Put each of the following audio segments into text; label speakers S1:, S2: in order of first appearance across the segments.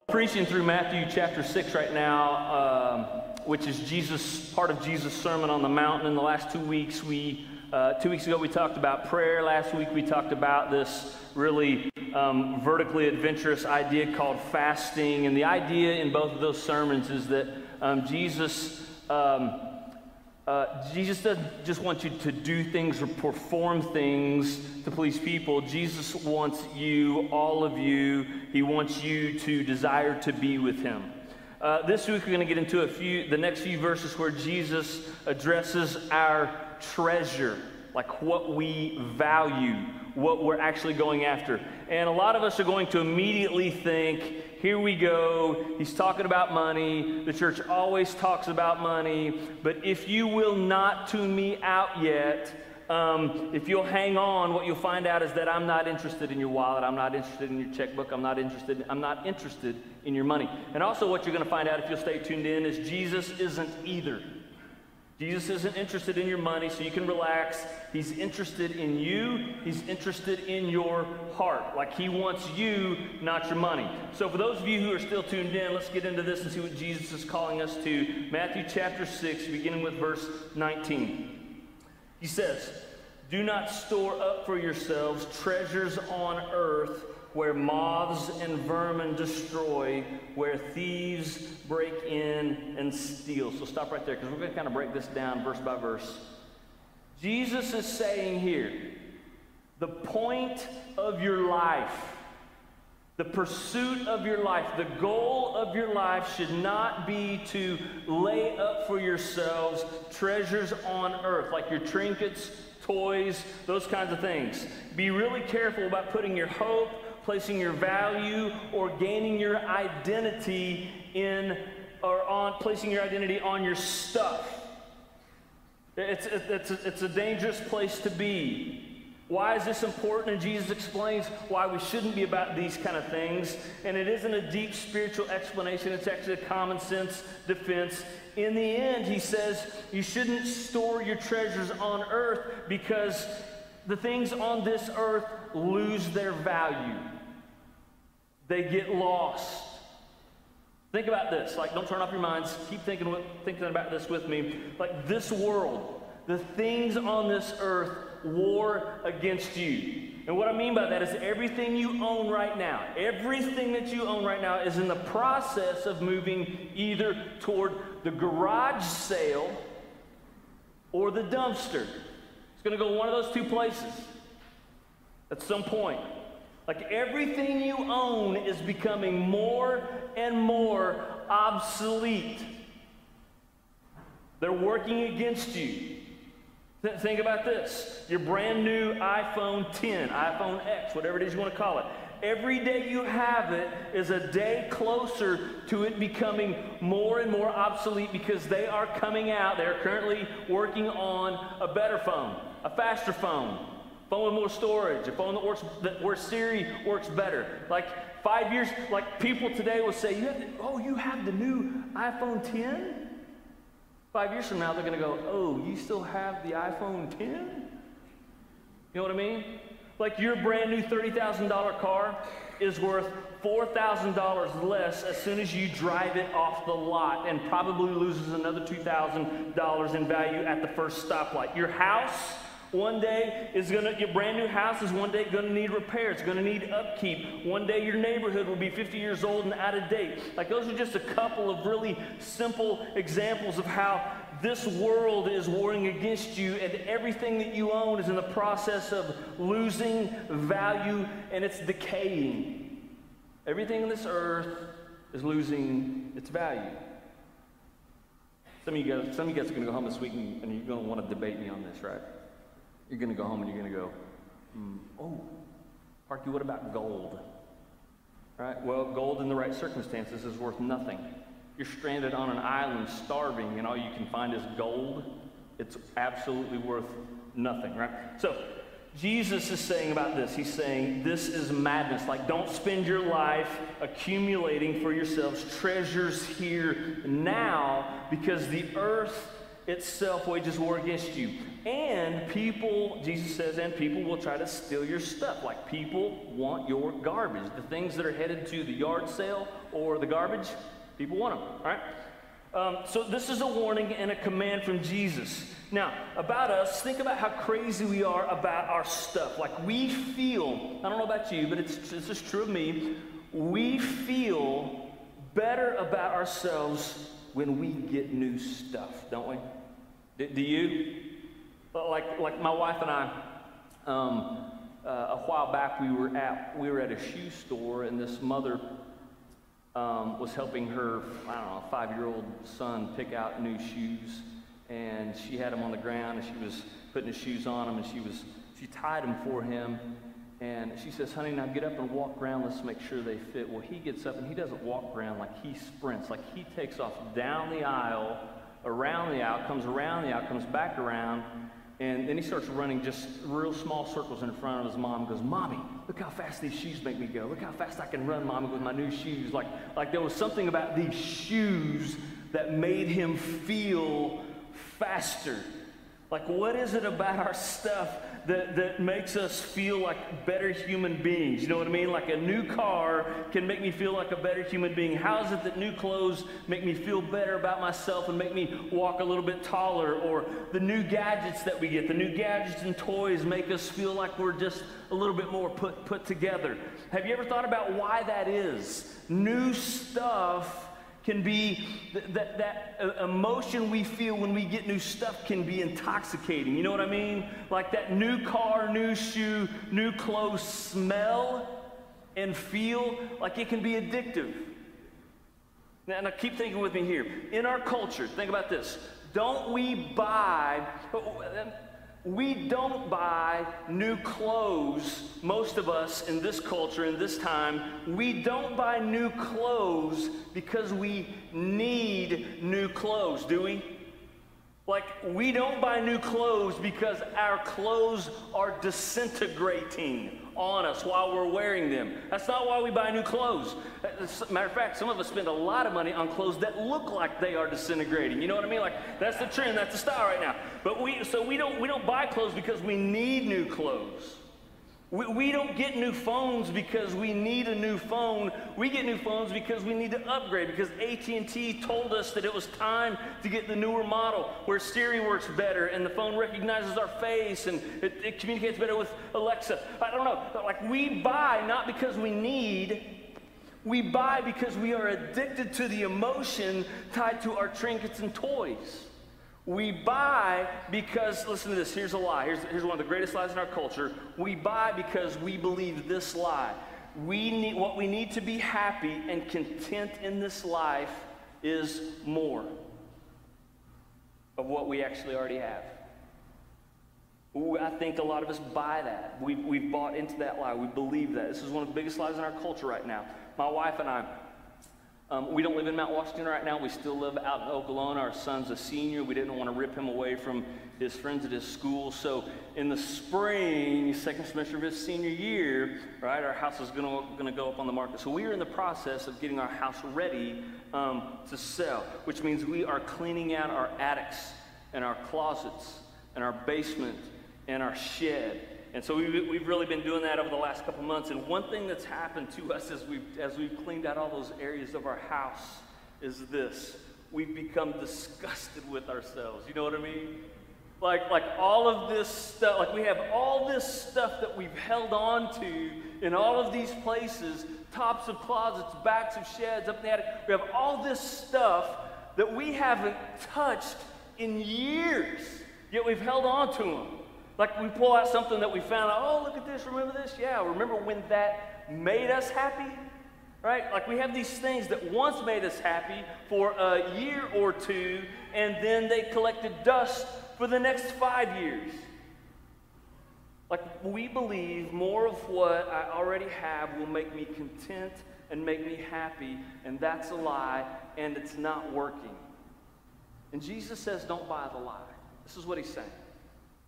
S1: Preaching through Matthew chapter 6 right now, which is part of Jesus' Sermon on the Mountain. In the last 2 weeks, 2 weeks ago we talked about prayer. Last week we talked about this really vertically adventurous idea called fasting. And the idea in both of those sermons is that Jesus doesn't just want you to do things or perform things to please people. Jesus wants you, all of you, he wants you to desire to be with him. This week we're going to get into the next few verses where Jesus addresses our treasure, like what we value, what we're actually going after. And a lot of us are going to immediately think, here we go, he's talking about money, the church always talks about money, but if you will not tune me out yet, if you'll hang on, what you'll find out is that I'm not interested in your wallet, I'm not interested in your checkbook, I'm not interested in your money. And also what you're going to find out if you'll stay tuned in is Jesus isn't either. Jesus isn't interested in your money, so you can relax. He's interested in you. He's interested in your heart. Like he wants you, not your money. So for those of you who are still tuned in, let's get into this and see what Jesus is calling us to. Matthew chapter 6, beginning with verse 19. He says, "Do not store up for yourselves treasures on earth, where moths and vermin destroy, where thieves break in and steal." So stop right there, because we're going to kind of break this down verse by verse. Jesus is saying here, the point of your life, the pursuit of your life, the goal of your life should not be to lay up for yourselves treasures on earth, like your trinkets, toys, those kinds of things. Be really careful about putting your hope, placing your value, or gaining your identity placing your identity on your stuff. It's a dangerous place to be. Why is this important? And Jesus explains why we shouldn't be about these kind of things. And it isn't a deep spiritual explanation. It's actually a common sense defense. In the end, he says you shouldn't store your treasures on earth because the things on this earth lose their value. They get lost. Think about this. Like, don't turn off your minds. Keep thinking about this with me. Like, this world, the things on this earth war against you. And what I mean by that is everything you own right now, everything that you own right now is in the process of moving either toward the garage sale or the dumpster. It's going to go one of those two places at some point. Like everything you own is becoming more and more obsolete. They're working against you. Think about this. Your brand new iPhone 10, iPhone X, whatever it is you want to call it. Every day you have it is a day closer to it becoming more and more obsolete because they are coming out. They're currently working on a better phone, a faster phone. Phone with more storage, a phone where Siri works better. Like 5 years, like people today will say, you have the new iPhone 10? 5 years from now, they're going to go, oh, you still have the iPhone 10? You know what I mean? Like your brand new $30,000 car is worth $4,000 less as soon as you drive it off the lot and probably loses another $2,000 in value at the first stoplight. Your house, your brand new house is one day going to need repair. It's going to need upkeep. One day your neighborhood will be 50 years old and out of date. Like those are just a couple of really simple examples of how this world is warring against you, and everything that you own is in the process of losing value, and it's decaying. Everything on this earth is losing its value. Some of you guys are going to go home this week and you're going to want to debate me on this, right? You're going to go home and you're going to go, oh, Parkey, what about gold? Right? Well, gold in the right circumstances is worth nothing. You're stranded on an island starving and all you can find is gold. It's absolutely worth nothing, right? So Jesus is saying about this, he's saying this is madness. Like, don't spend your life accumulating for yourselves treasures here now because the earth itself wages war against you. And people, Jesus says, and people will try to steal your stuff. Like people want your garbage. The things that are headed to the yard sale or the garbage, people want them, all right? So this is a warning and a command from Jesus. Now, about us, think about how crazy we are about our stuff. Like we feel, I don't know about you, but it's just true of me, we feel better about ourselves when we get new stuff, don't we? Do you? Like my wife and I, a while back we were at a shoe store, and this mother was helping her, I don't know, 5-year-old son pick out new shoes, and she had them on the ground, and she was putting his shoes on him, and she tied them for him, and she says, honey, now get up and walk around, let's make sure they fit. Well, he gets up and he doesn't walk around, like he sprints, like he takes off down the aisle, around the aisle, comes around the aisle, comes back around, and then he starts running just real small circles in front of his mom and goes, Mommy, look how fast these shoes make me go. Look how fast I can run, Mommy, with my new shoes. Like there was something about these shoes that made him feel faster. Like what is it about our stuff that makes us feel like better human beings? You know what I mean? Like a new car can make me feel like a better human being. How is it that new clothes make me feel better about myself and make me walk a little bit taller? Or the new gadgets that we get, the new gadgets and toys make us feel like we're just a little bit more put together. Have you ever thought about why that is? New stuff can be, that emotion we feel when we get new stuff can be intoxicating. You know what I mean? Like that new car, new shoe, new clothes smell and feel like it can be addictive. Now keep thinking with me here. In our culture, think about this. We don't buy new clothes, most of us in this culture, in this time, we don't buy new clothes because we need new clothes, do we? Like, we don't buy new clothes because our clothes are disintegrating on us while we're wearing them. That's not why we buy new clothes. As a matter of fact, some of us spend a lot of money on clothes that look like they are disintegrating. You know what I mean? Like, that's the trend, that's the style right now. But we don't buy clothes because we need new clothes. We don't get new phones because we need a new phone. We get new phones because we need to upgrade, because AT&T told us that it was time to get the newer model where Siri works better and the phone recognizes our face and it communicates better with Alexa. I don't know. Like, we buy not because we need. We buy because we are addicted to the emotion tied to our trinkets and toys. We buy because, listen to this, here's a lie. Here's one of the greatest lies in our culture. We buy because we believe this lie. What we need to be happy and content in this life is more of what we actually already have. Ooh, I think a lot of us buy that. We've bought into that lie. We believe that. This is one of the biggest lies in our culture right now. My wife and I, we don't live in Mount Washington right now. We still live out in Oklahoma. Our son's a senior. We didn't want to rip him away from his friends at his school. So in the spring, second semester of his senior year, right, our house is going to go up on the market. So we are in the process of getting our house ready to sell, which means we are cleaning out our attics and our closets and our basement and our shed. And so we've really been doing that over the last couple months. And one thing that's happened to us as we've cleaned out all those areas of our house is this. We've become disgusted with ourselves. You know what I mean? Like all of this stuff, like we have all this stuff that we've held on to in all of these places, tops of closets, backs of sheds, up in the attic. We have all this stuff that we haven't touched in years, yet we've held on to them. Like we pull out something that we found, oh, look at this, remember this? Yeah, remember when that made us happy? Right? Like we have these things that once made us happy for a year or two, and then they collected dust for the next 5 years. Like we believe more of what I already have will make me content and make me happy, and that's a lie, and it's not working. And Jesus says, don't buy the lie. This is what he's saying.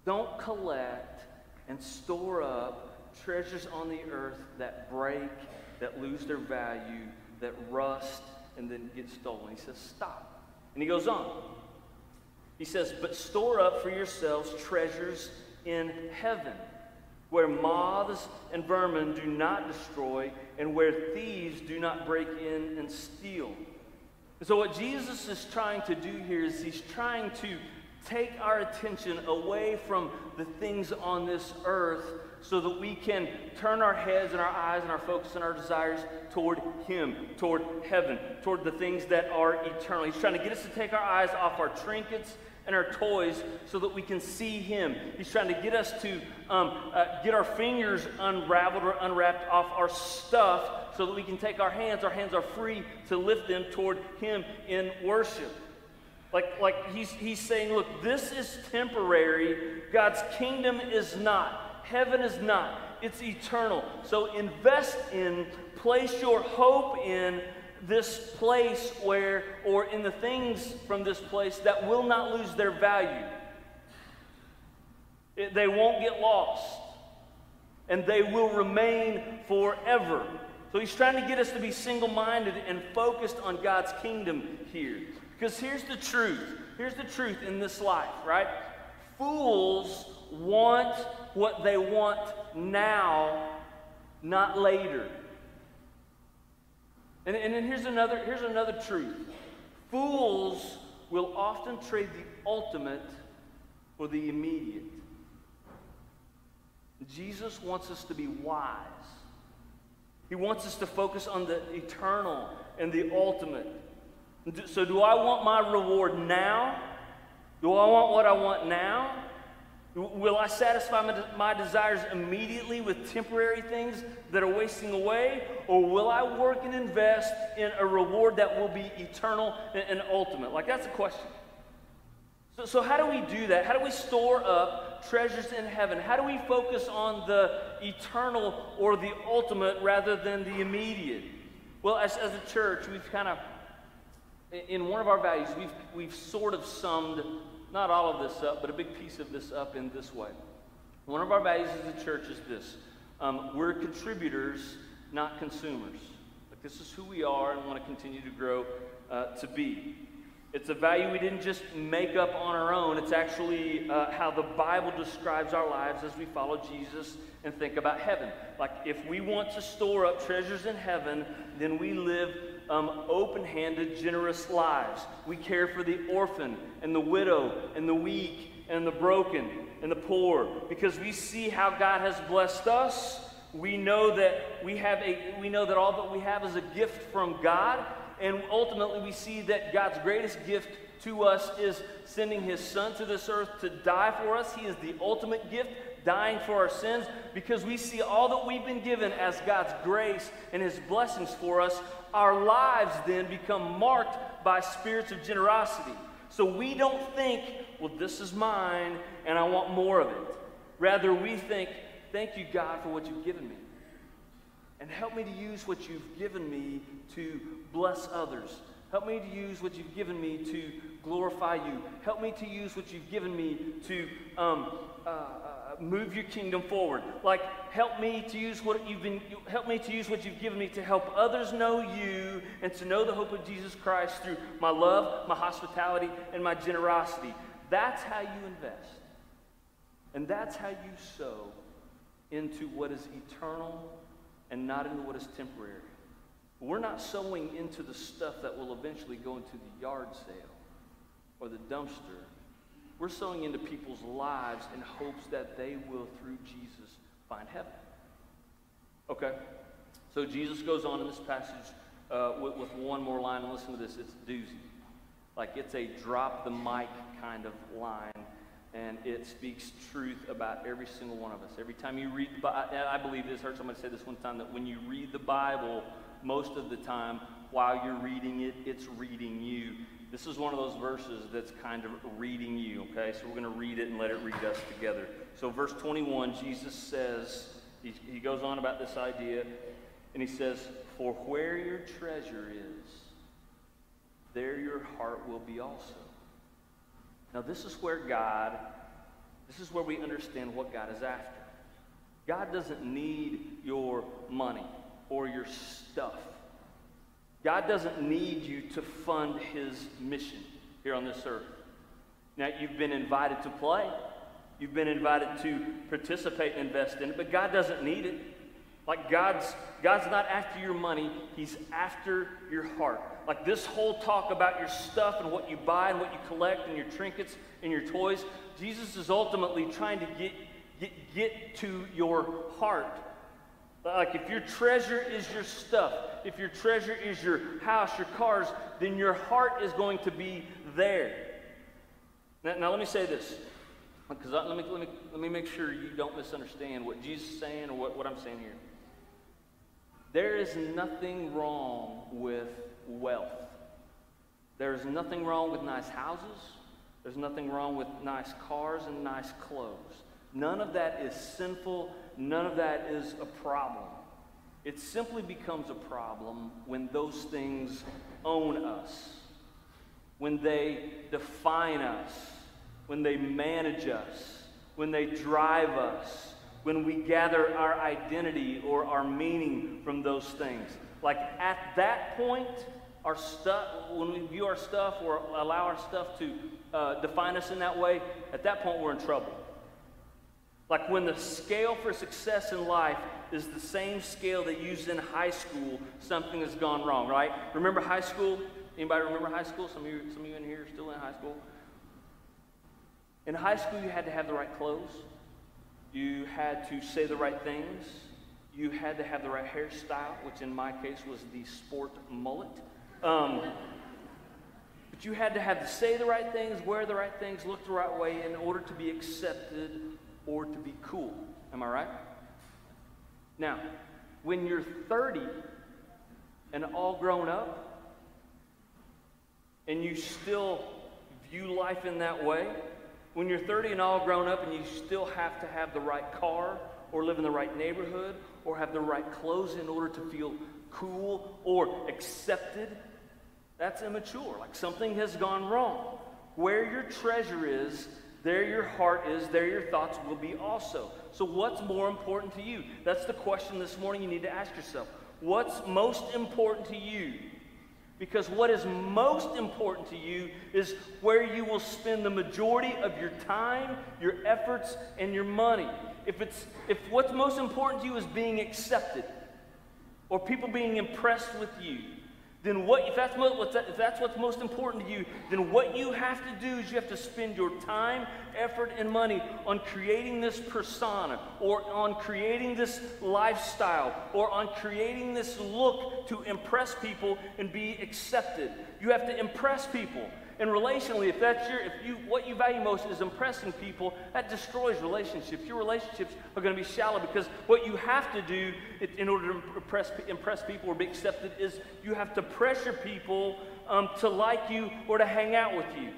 S1: Don't collect and store up treasures on the earth that break, that lose their value, that rust, and then get stolen. He says, stop. And he goes on. He says, but store up for yourselves treasures in heaven, where moths and vermin do not destroy, and where thieves do not break in and steal. And so what Jesus is trying to do here is he's trying to take our attention away from the things on this earth so that we can turn our heads and our eyes and our focus and our desires toward him, toward heaven, toward the things that are eternal. He's trying to get us to take our eyes off our trinkets and our toys so that we can see him. He's trying to get us to get our fingers unraveled or unwrapped off our stuff so that we can take our hands are free to lift them toward him in worship. Like he's saying, look, this is temporary. God's kingdom is not. Heaven is not. It's eternal. So invest in, place your hope in this place where, or in the things from this place that will not lose their value. They won't get lost. And they will remain forever. So he's trying to get us to be single-minded and focused on God's kingdom here. Because here's the truth. Here's the truth in this life, right? Fools want what they want now, not later. And then here's another truth. Fools will often trade the ultimate for the immediate. Jesus wants us to be wise. He wants us to focus on the eternal and the ultimate. So do I want my reward now? Do I want what I want now? Will I satisfy my desires immediately with temporary things that are wasting away? Or will I work and invest in a reward that will be eternal and ultimate? Like, that's the question. So how do we do that? How do we store up treasures in heaven? How do we focus on the eternal or the ultimate rather than the immediate? Well, as a church, we've kind of, in one of our values, we've sort of summed not all of this up, but a big piece of this up in this way. One of our values as a church is this. We're contributors, not consumers. Like, this is who we are and want to continue to grow to be. It's a value we didn't just make up on our own. It's actually how the Bible describes our lives as we follow Jesus and think about heaven. Like, if we want to store up treasures in heaven, then we live open-handed, generous lives. We care for the orphan and the widow and the weak and the broken and the poor because we see how God has blessed us. We know that all that we have is a gift from God, and ultimately we see that God's greatest gift to us is sending his son to this earth to die for us. He is the ultimate gift, dying for our sins, because we see all that we've been given as God's grace and his blessings for us. Our lives then become marked by spirits of generosity. So we don't think, well, this is mine and I want more of it. Rather, we think, thank you, God, for what you've given me. And help me to use what you've given me to bless others. Help me to use what you've given me to glorify you. Help me to use what you've given me to move your kingdom forward. Like, help me to use what you've given me to help others know you and to know the hope of Jesus Christ through my love, my hospitality, and my generosity. That's how you invest. And that's how you sow into what is eternal and not into what is temporary. We're not sowing into the stuff that will eventually go into the yard sale or the dumpster. We're sowing into people's lives in hopes that they will, through Jesus, find heaven. Okay, so Jesus goes on in this passage with one more line, and listen to this. It's a doozy. Like, it's a drop the mic kind of line, and it speaks truth about every single one of us. Every time you read the Bible, I believe this, heard somebody say this one time, that when you read the Bible, most of the time, while you're reading it, it's reading you. This is one of those verses that's kind of reading you, okay? So we're going to read it and let it read us together. So verse 21, Jesus says, he goes on about this idea, and he says, for where your treasure is, there your heart will be also. Now this is where we understand what God is after. God doesn't need your money or your stuff. God doesn't need you to fund his mission here on this earth. Now, you've been invited to play. You've been invited to participate and invest in it, but God doesn't need it. Like God's not after your money, He's after your heart. Like this whole talk about your stuff and what you buy and what you collect and your trinkets and your toys, Jesus is ultimately trying to get to your heart. Like if your treasure is your stuff, if your treasure is your house, your cars, then your heart is going to be there. Now let me say this, because let me make sure you don't misunderstand what Jesus is saying or what I'm saying here. There is nothing wrong with wealth. There is nothing wrong with nice houses. There's nothing wrong with nice cars and nice clothes. None of that is sinful. None of that is a problem. It simply becomes a problem when those things own us, when they define us, when they manage us, when they drive us, when we gather our identity or our meaning from those things. Like at that point, our stuff, when we view our stuff or allow our stuff to define us in that way, at that point we're in trouble. Like when the scale for success in life is the same scale they used in high school, something has gone wrong, right? Remember high school? Anybody remember high school? Some of you in here are still in high school. In high school, you had to have the right clothes. You had to say the right things. You had to have the right hairstyle, which in my case was the sport mullet. But you had to say the right things, wear the right things, look the right way in order to be accepted or to be cool. Am I right? Now, when you're 30 and all grown up, and you still view life in that way, when you're 30 and all grown up and you still have to have the right car or live in the right neighborhood or have the right clothes in order to feel cool or accepted, that's immature. Like something has gone wrong. Where your treasure is, there your heart is, there your thoughts will be also. So what's more important to you? That's the question this morning you need to ask yourself. What's most important to you? Because what is most important to you is where you will spend the majority of your time, your efforts, and your money. If what's most important to you is being accepted or people being impressed with you, then if that's what's most important to you, then what you have to do is you have to spend your time, effort, and money on creating this persona or on creating this lifestyle or on creating this look to impress people and be accepted. You have to impress people. And relationally, what you value most is impressing people, that destroys relationships. Your relationships are going to be shallow because what you have to do in order to impress people or be accepted is you have to pressure people to like you or to hang out with you.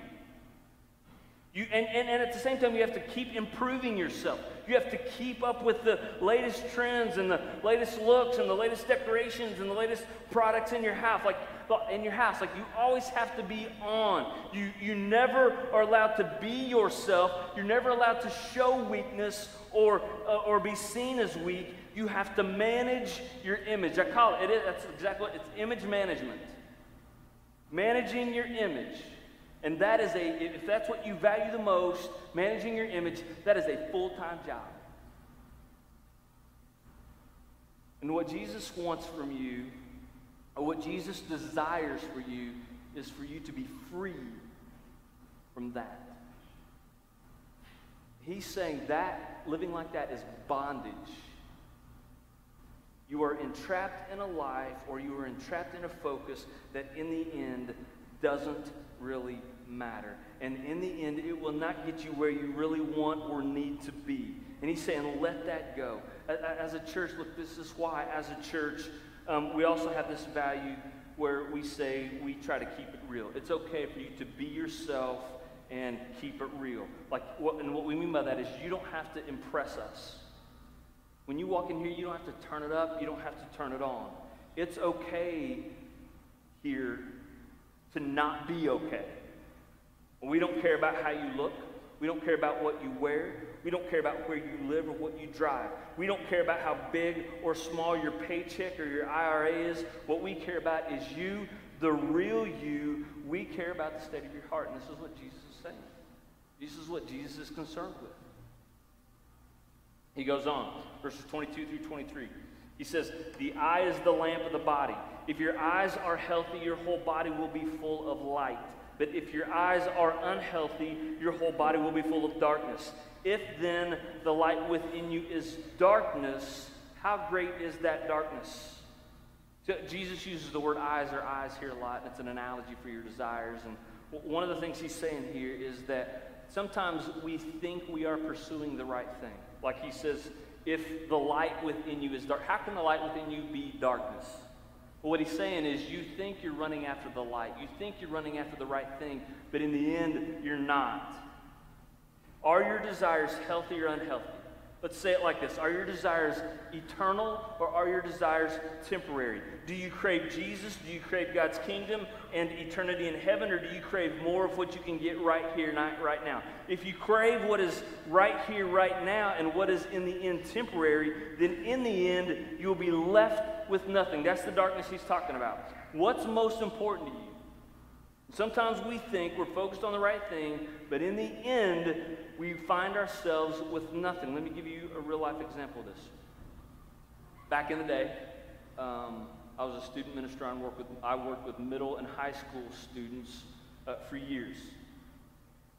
S1: And at the same time, you have to keep improving yourself. You have to keep up with the latest trends and the latest looks and the latest decorations and the latest products in your house. Like you always have to be on. You never are allowed to be yourself. You're never allowed to show weakness or be seen as weak. You have to manage your image. I call it. That's exactly what it's image management. Managing your image. And that is if that's what you value the most, managing your image, that is a full-time job. And what Jesus wants from you, or what Jesus desires for you, is for you to be free from that. He's saying that living like that is bondage. You are entrapped in a life, or you are entrapped in a focus that in the end doesn't really matter. And in the end, it will not get you where you really want or need to be. And he's saying, let that go. As a church, look, this is why, as a church, we also have this value where we say we try to keep it real. It's okay for you to be yourself and keep it real. And what we mean by that is you don't have to impress us. When you walk in here, you don't have to turn it up. You don't have to turn it on. It's okay here to not be okay. We don't care about how you look. We don't care about what you wear. We don't care about where you live or what you drive. We don't care about how big or small your paycheck or your IRA is. What we care about is you, the real you. We care about the state of your heart. And this is what Jesus is saying. This is what Jesus is concerned with. He goes on, verses 22 through 23. He says, the eye is the lamp of the body. If your eyes are healthy, your whole body will be full of light. But if your eyes are unhealthy, your whole body will be full of darkness. If then the light within you is darkness, how great is that darkness? So Jesus uses the word eyes or eyes here a lot, and it's an analogy for your desires. And one of the things he's saying here is that sometimes we think we are pursuing the right thing. Like he says, if the light within you is dark, how can the light within you be darkness? Well, what he's saying is you think you're running after the light. You think you're running after the right thing, but in the end, you're not. Are your desires healthy or unhealthy? Let's say it like this. Are your desires eternal or are your desires temporary? Do you crave Jesus? Do you crave God's kingdom and eternity in heaven? Or do you crave more of what you can get right here, right now? If you crave what is right here, right now, and what is in the end temporary, then in the end, you'll be left with nothing. That's the darkness he's talking about. What's most important to you? Sometimes we think we're focused on the right thing, but in the end, we find ourselves with nothing. Let me give you a real-life example of this. Back in the day, I was a student minister. I worked with middle and high school students for years.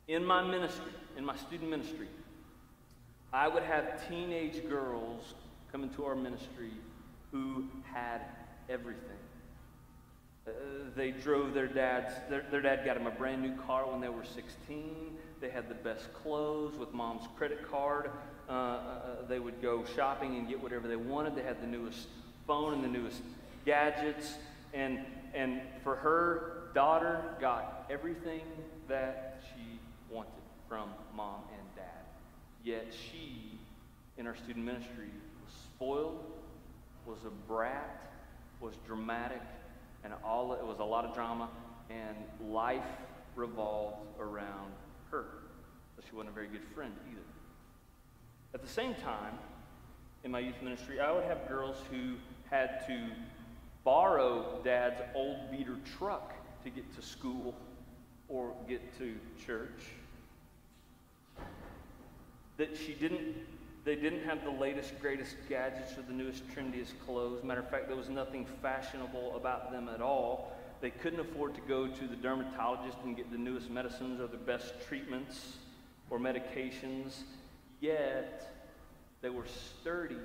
S1: In my ministry, in my student ministry, I would have teenage girls come into our ministry who had everything. They drove their dad got them a brand new car when they were 16. They had the best clothes with mom's credit card. They would go shopping and get whatever they wanted. They had the newest phone and the newest gadgets. And for her, daughter got everything that she wanted from mom and dad. Yet she, in our student ministry, was spoiled, was a brat, was dramatic, and it was a lot of drama, and life revolved around her. But she wasn't a very good friend either. At the same time, in my youth ministry, I would have girls who had to borrow dad's old beater truck to get to school or get to church. They didn't have the latest, greatest gadgets or the newest, trendiest clothes. Matter of fact, there was nothing fashionable about them at all. They couldn't afford to go to the dermatologist and get the newest medicines or the best treatments or medications. Yet, they were sturdy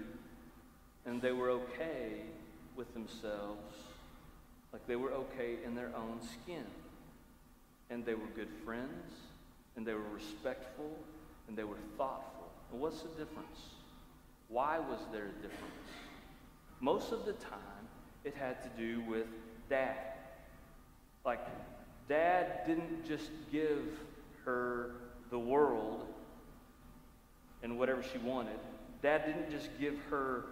S1: and they were okay with themselves, like they were okay in their own skin. And they were good friends, and they were respectful, and they were thoughtful. And what's the difference? Why was there a difference? Most of the time, it had to do with dad. Like, dad didn't just give her the world and whatever she wanted. Dad didn't just give her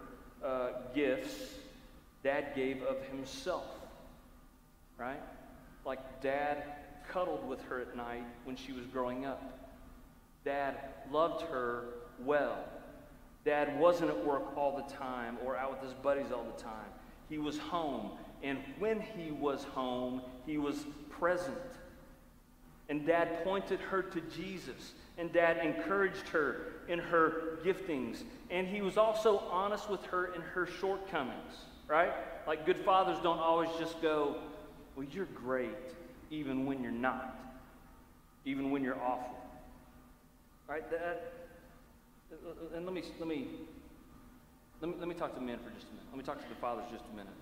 S1: gifts. Dad gave of himself, right? Like, dad cuddled with her at night when she was growing up. Dad loved her well. Dad wasn't at work all the time or out with his buddies all the time. He was home. And when he was home, he was present. And Dad pointed her to Jesus. And Dad encouraged her in her giftings. And he was also honest with her in her shortcomings, right? Like good fathers don't always just go, well, you're great, even when you're not. Even when you're awful. Right? And let me talk to men for just a minute. Let me talk to the fathers just a minute.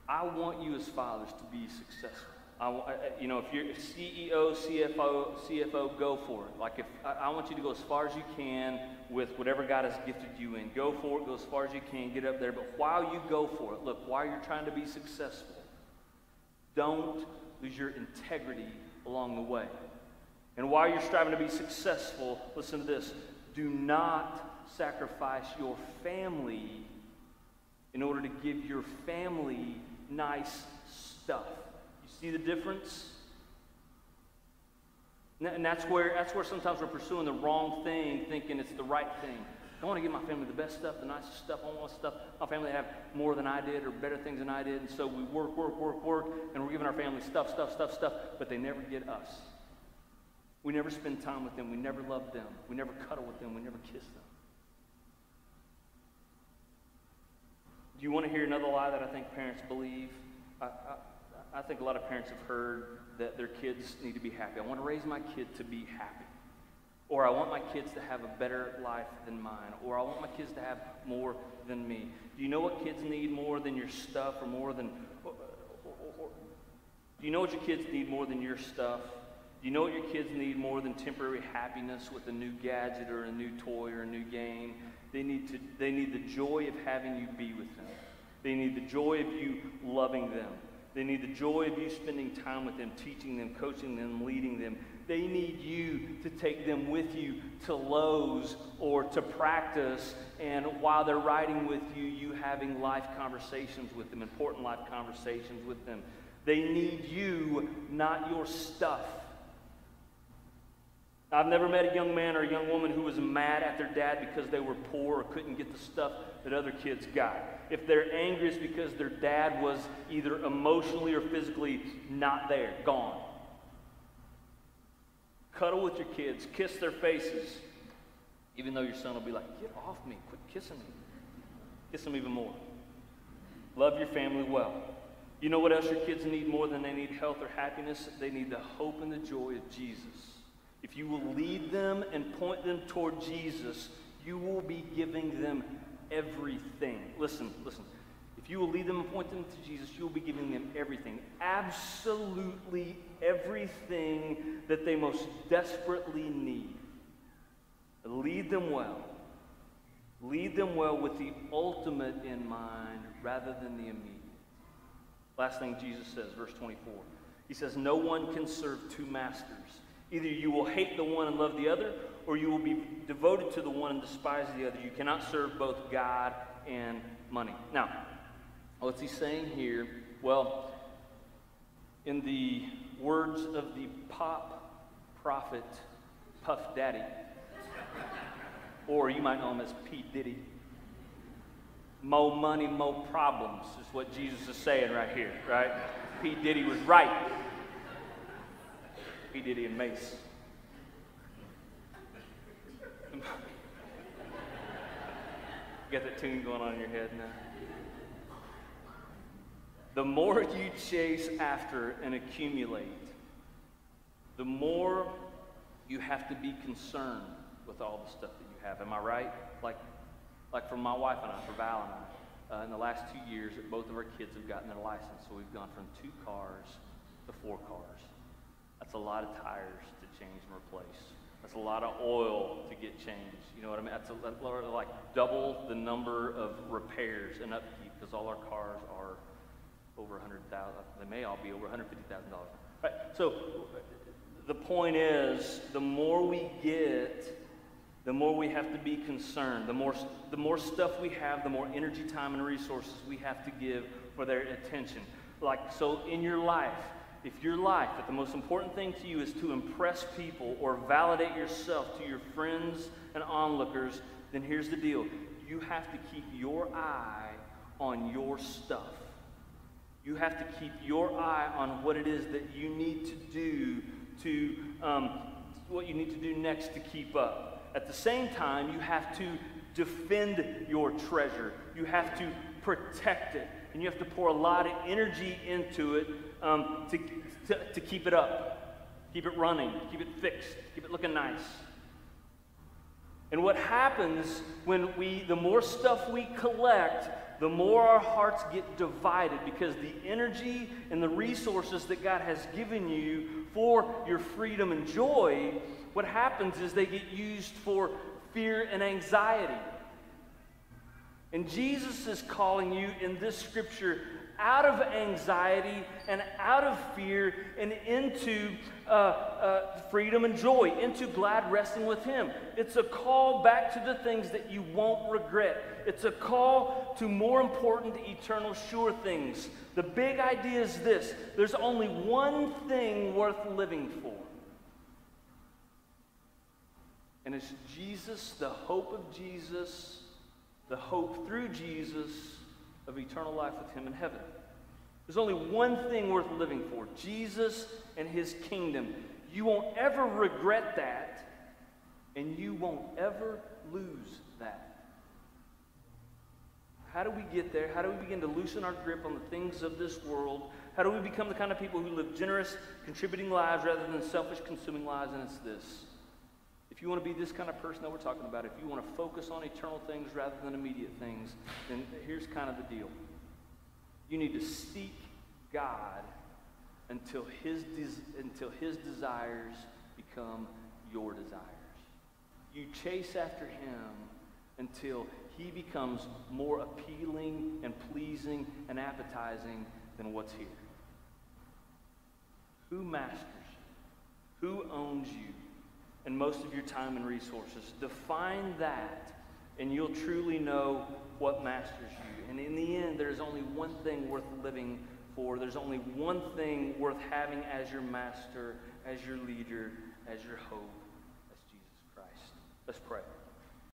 S1: I want you as fathers to be successful. If you're CEO, CFO, go for it. Like I want you to go as far as you can with whatever God has gifted you in. Go for it. Go as far as you can. Get up there. But while you go for it, look, while you're trying to be successful, don't lose your integrity along the way. And while you're striving to be successful, listen to this. Do not sacrifice your family in order to give your family nice stuff. You see the difference? And that's where sometimes we're pursuing the wrong thing, thinking it's the right thing. I want to give my family the best stuff, the nicest stuff. I want stuff. My family to have more than I did or better things than I did. And so we work, and we're giving our family stuff, but they never get us. We never spend time with them. We never love them. We never cuddle with them. We never kiss them. Do you want to hear another lie that I think parents believe? I think a lot of parents have heard that their kids need to be happy. I want to raise my kid to be happy. Or I want my kids to have a better life than mine. Or I want my kids to have more than me. Do you know what kids need more than your stuff or more than... do you know what your kids need more than your stuff? Do you know what your kids need more than temporary happiness with a new gadget or a new toy or a new game? They need the joy of having you be with them. They need the joy of you loving them. They need the joy of you spending time with them, teaching them, coaching them, leading them. They need you to take them with you to Lowe's or to practice, and while they're riding with you, you having life conversations with them, important life conversations with them. They need you, not your stuff. I've never met a young man or a young woman who was mad at their dad because they were poor or couldn't get the stuff that other kids got. If they're angry, it's because their dad was either emotionally or physically not there, gone. Cuddle with your kids, kiss their faces, even though your son will be like, get off me, quit kissing me. Kiss them even more. Love your family well. You know what else your kids need more than they need health or happiness? They need the hope and the joy of Jesus. If you will lead them and point them toward Jesus, you will be giving them everything. Listen. If you will lead them and point them to Jesus, you will be giving them everything. Absolutely everything that they most desperately need. Lead them well. Lead them well with the ultimate in mind rather than the immediate. Last thing Jesus says, verse 24. He says, no one can serve two masters. Either you will hate the one and love the other, or you will be devoted to the one and despise the other. You cannot serve both God and money. Now, what's he saying here? Well, in the words of the pop prophet Puff Daddy, or you might know him as P. Diddy, more money, more problems is what Jesus is saying right here, right? P. Diddy was right. P. Diddy and Mace. You got that tune going on in your head now? The more you chase after and accumulate, the more you have to be concerned with all the stuff that you have. Am I right? Like for my wife and I, for Val and I, in the last 2 years, both of our kids have gotten their license. So we've gone from 2 cars to 4 cars. That's a lot of tires to change and replace. That's a lot of oil to get changed. You know what I mean? That's like double the number of repairs and upkeep because all our cars are over $100,000. They may all be over $150,000. Right? So the point is, the more we get, the more we have to be concerned. The more stuff we have, the more energy, time, and resources we have to give for their attention. So in your life, if your life, that the most important thing to you is to impress people or validate yourself to your friends and onlookers, then here's the deal. You have to keep your eye on your stuff. You have to keep your eye on what it is that you need to do what you need to do next to keep up. At the same time, you have to defend your treasure. You have to protect it. And you have to pour a lot of energy into it to keep it up, keep it running, keep it fixed, keep it looking nice. And what happens when the more stuff we collect, the more our hearts get divided, because the energy and the resources that God has given you for your freedom and joy, what happens is they get used for fear and anxiety. And Jesus is calling you in this scripture out of anxiety and out of fear and into freedom and joy, into glad resting with Him. It's a call back to the things that you won't regret. It's a call to more important, eternal, sure things. The big idea is this: there's only one thing worth living for. And it's Jesus, the hope of Jesus, the hope through Jesus of eternal life with Him in heaven. There's only one thing worth living for, Jesus and his kingdom. You won't ever regret that, and you won't ever lose that. How do we get there? How do we begin to loosen our grip on the things of this world? How do we become the kind of people who live generous, contributing lives rather than selfish, consuming lives? And it's this. If you want to be this kind of person that we're talking about, if you want to focus on eternal things rather than immediate things, then here's kind of the deal. You need to seek God until his desires become your desires. You chase after him until he becomes more appealing and pleasing and appetizing than what's here. Who masters you? Who owns you? And most of your time and resources. Define that, and you'll truly know what masters you. And in the end, there's only one thing worth living for. There's only one thing worth having as your master, as your leader, as your hope. That's Jesus Christ. Let's pray.